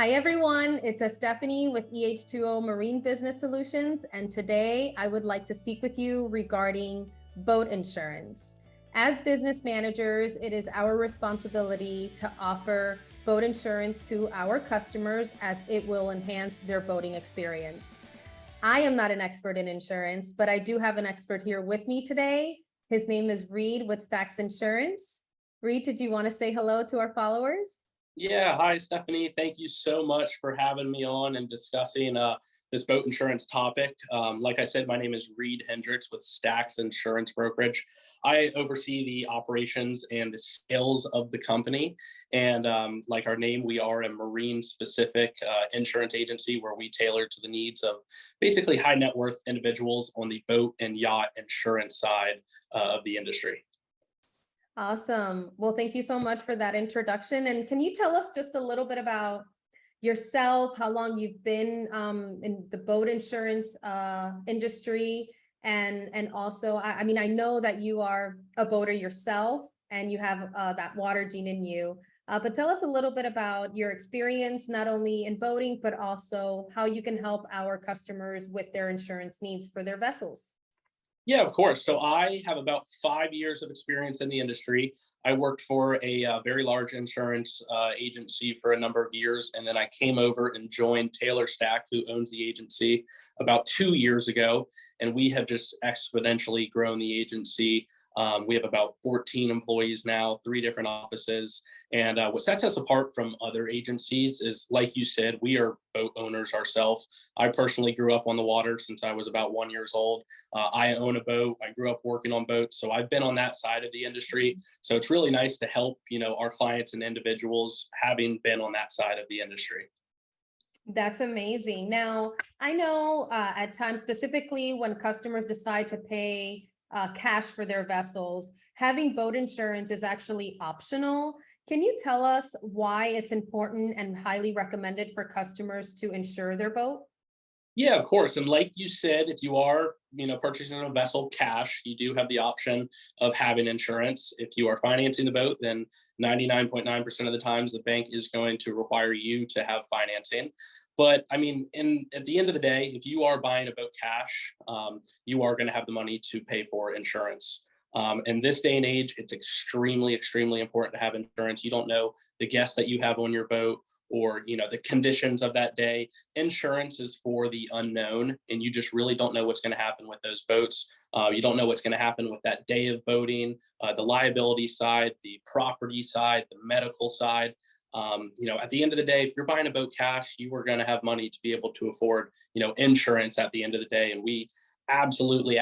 Hi everyone, it's Stephanie with EH2o Marine Business Solutions, and today I would like to speak with you regarding boat insurance. As business managers, it is our responsibility to offer boat insurance to our customers as it will enhance their boating experience. I am not an expert in insurance, but I do have an expert here with me today. His name is Reed with Stacks Insurance. Reed, did you want to say hello to our followers? Yeah, hi Stephanie. Thank you so much for having me on and discussing this boat insurance topic. Like I said, my name is Reed Hendricks with Stacks Insurance Brokerage. I oversee the operations and the sales of the company. And like our name, we are a marine-specific insurance agency where we tailor to the needs of basically high net worth individuals on the boat and yacht insurance side of the industry. Awesome. Well, thank you so much for that introduction. And can you tell us just a little bit about yourself, how long you've been in the boat insurance industry? And also, I mean, I know that you are a boater yourself and you have that water gene in you. But tell us a little bit about your experience, not only in boating, but also how you can help our customers with their insurance needs for their vessels. Yeah, of course. So I have about 5 years of experience in the industry. I worked for a very large insurance agency for a number of years, and then I came over and joined Taylor Stack, who owns the agency, about 2 years ago. And we have just exponentially grown the agency. We have about 14 employees now, 3 different offices. And what sets us apart from other agencies is, like you said, we are boat owners ourselves. I personally grew up on the water since I was about 1 year old. I own a boat. I grew up working on boats. So I've been on that side of the industry. So it's really nice to help, our clients and individuals having been on that side of the industry. That's amazing. Now, I know at times, specifically when customers decide to pay cash for their vessels, having boat insurance is actually optional. Can you tell us why it's important and highly recommended for customers to insure their boat? Yeah, of course. And like you said, if you are, purchasing a vessel cash, you do have the option of having insurance. If you are financing the boat, then 99.9% of the times the bank is going to require you to have financing. But I mean, at the end of the day, if you are buying a boat cash, you are going to have the money to pay for insurance. In this day and age, it's extremely, extremely important to have insurance. You don't know the guests that you have on your boat or the conditions of that day. Insurance is for the unknown, and you just really don't know what's going to happen with those boats. You don't know what's going to happen with that day of boating, the liability side, the property side, the medical side. At the end of the day, if you're buying a boat cash, you are going to have money to be able to afford insurance at the end of the day. And we absolutely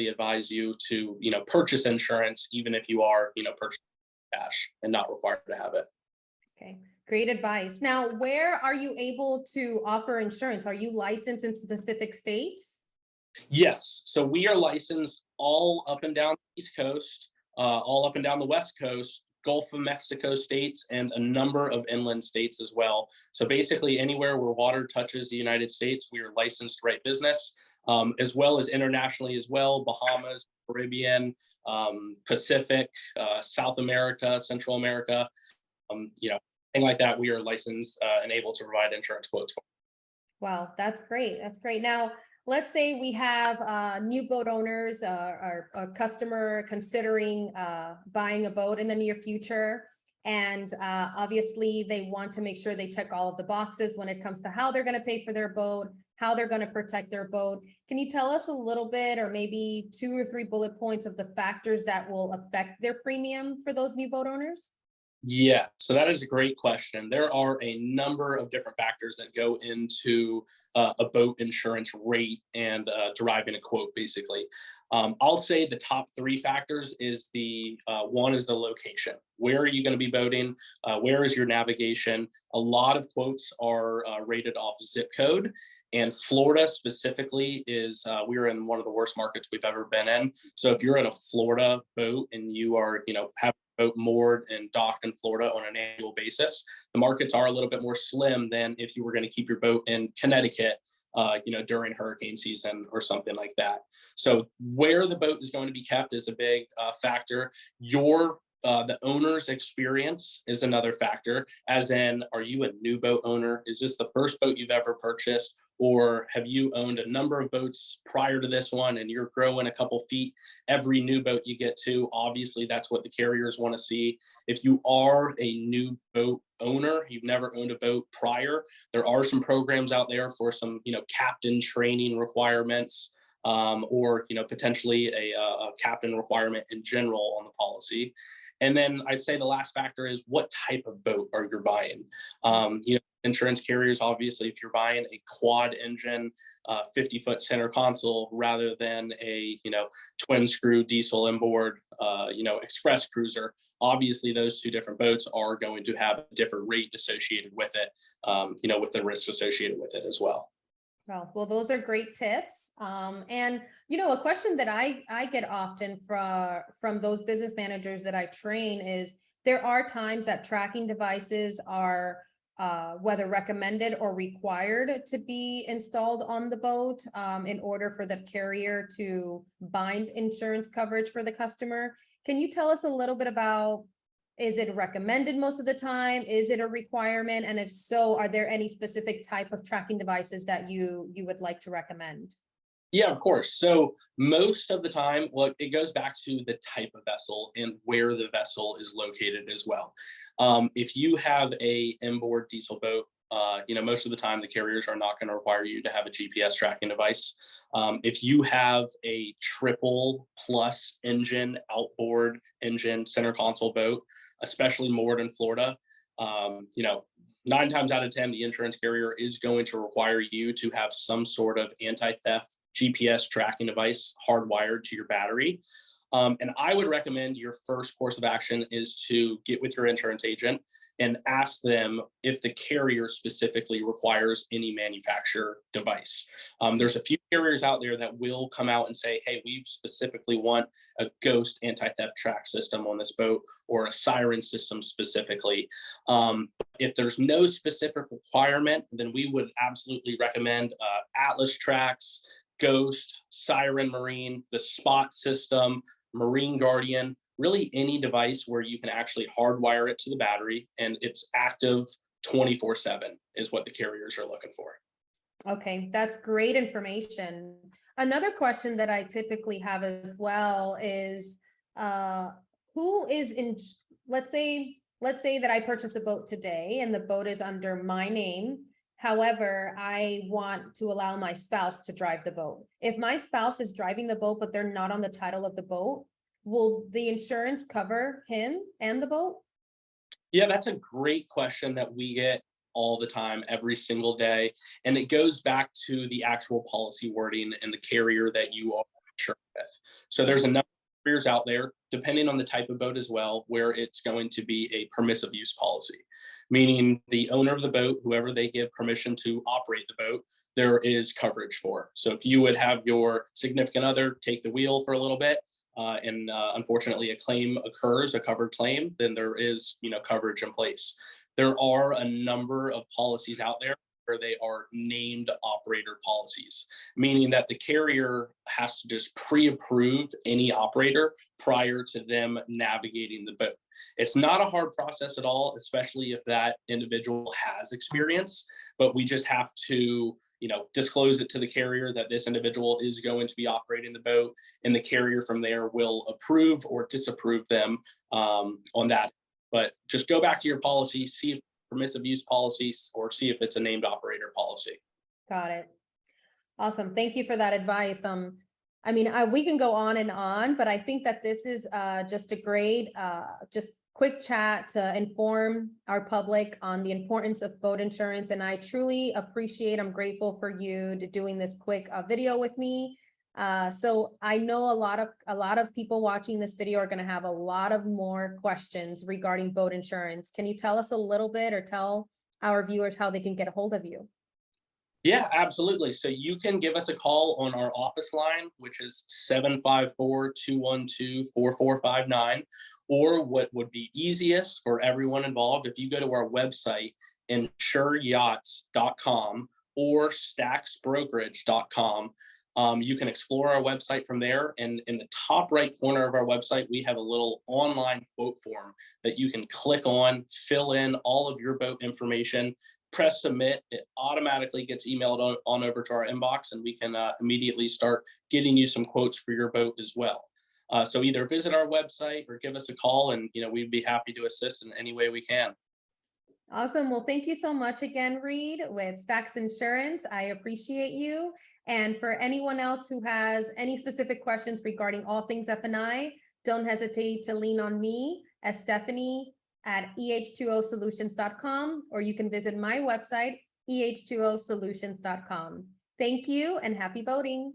advise you to purchase insurance, even if you are purchasing cash and not required to have it. Okay, great advice. Now, where are you able to offer insurance? Are you licensed in specific states? Yes. So we are licensed all up and down the East Coast, all up and down the West Coast, Gulf of Mexico states, and a number of inland states as well. So basically, anywhere where water touches the United States, we are licensed to write business, as well as internationally as well, Bahamas, Caribbean, Pacific, South America, Central America, thing like that. We are licensed and able to provide insurance quotes for. Wow, that's great. That's great. Now, let's say we have new boat owners or a customer considering buying a boat in the near future. And obviously, they want to make sure they check all of the boxes when it comes to how they're going to pay for their boat, how they're going to protect their boat. Can you tell us a little bit, or maybe 2 or 3 bullet points of the factors that will affect their premium for those new boat owners? Yeah, so that is a great question. There are a number of different factors that go into a boat insurance rate and deriving a quote, basically. I'll say the top 3 factors is one is the location. Where are you going to be boating? Where is your navigation? A lot of quotes are rated off zip code, and Florida specifically is we're in one of the worst markets we've ever been in. So if you're in a Florida boat and you are, have boat moored and docked in Florida on an annual basis, the markets are a little bit more slim than if you were going to keep your boat in Connecticut, during hurricane season or something like that. So where the boat is going to be kept is a big factor. Your The owner's experience is another factor, as in, are you a new boat owner? Is this the first boat you've ever purchased? Or have you owned a number of boats prior to this one and you're growing a couple feet every new boat you get to? Obviously, that's what the carriers want to see. If you are a new boat owner, you've never owned a boat prior, there are some programs out there for some, captain training requirements, or potentially a captain requirement in general on the policy. And then I'd say the last factor is what type of boat are you buying? Insurance carriers, obviously, if you're buying a quad engine, 50-foot center console rather than a twin screw diesel inboard, express cruiser, obviously those two different boats are going to have a different rate associated with it, with the risks associated with it as well. Well, those are great tips. And a question that I get often from those business managers that I train is there are times that tracking devices are whether recommended or required to be installed on the boat in order for the carrier to bind insurance coverage for the customer. Can you tell us a little bit about, is it recommended most of the time? Is it a requirement? And if so, are there any specific type of tracking devices that you would like to recommend? Yeah, of course. So most of the time, look, it goes back to the type of vessel and where the vessel is located as well. If you have a inboard diesel boat, most of the time the carriers are not going to require you to have a GPS tracking device. If you have a triple plus engine, outboard engine, center console boat, especially moored in Florida, 9 times out of 10, the insurance carrier is going to require you to have some sort of anti-theft GPS tracking device hardwired to your battery. And I would recommend your first course of action is to get with your insurance agent and ask them if the carrier specifically requires any manufacturer device. There's a few carriers out there that will come out and say, hey, we specifically want a ghost anti-theft track system on this boat or a siren system specifically. If there's no specific requirement, then we would absolutely recommend Atlas Tracks, Ghost, Siren Marine, the Spot system, Marine Guardian, really any device where you can actually hardwire it to the battery and it's active 24/7 is what the carriers are looking for. Okay, that's great information. Another question that I typically have as well is who is in, let's say that I purchase a boat today and the boat is under my name. However, I want to allow my spouse to drive the boat. If my spouse is driving the boat, but they're not on the title of the boat, will the insurance cover him and the boat? Yeah, that's a great question that we get all the time, every single day. And it goes back to the actual policy wording and the carrier that you are insured with. So there's a number of carriers out there, depending on the type of boat as well, where it's going to be a permissive use policy, meaning the owner of the boat, whoever they give permission to operate the boat, there is coverage for. So if you would have your significant other take the wheel for a little bit, and unfortunately a claim occurs, a covered claim, then there is coverage in place. There are a number of policies out there where they are named operator policies, meaning that the carrier has to just pre-approve any operator prior to them navigating the boat. It's not a hard process at all, especially if that individual has experience, but we just have to disclose it to the carrier that this individual is going to be operating the boat, and the carrier from there will approve or disapprove them on that. But just go back to your policy, see if permissive use policies, or see if it's a named operator policy. Got it. Awesome. Thank you for that advice. We can go on, but I think that this is just a great, just quick chat to inform our public on the importance of boat insurance. And I truly appreciate, I'm grateful for you doing this quick video with me. So I know a lot of people watching this video are going to have a lot of more questions regarding boat insurance. Can you tell us a little bit, or tell our viewers how they can get a hold of you? Yeah, absolutely. So you can give us a call on our office line, which is 754-212-4459. Or what would be easiest for everyone involved, if you go to our website, insureyachts.com or stacksbrokerage.com, You can explore our website from there. And in the top right corner of our website, we have a little online quote form that you can click on, fill in all of your boat information, press submit. It automatically gets emailed on over to our inbox, and we can immediately start getting you some quotes for your boat as well. So either visit our website or give us a call, and we'd be happy to assist in any way we can. Awesome. Well, thank you so much again, Reed, with Stacks Insurance. I appreciate you. And for anyone else who has any specific questions regarding all things F&I, don't hesitate to lean on me as Stephanie at EH2osolutions.com, or you can visit my website, EH2osolutions.com. Thank you and happy boating.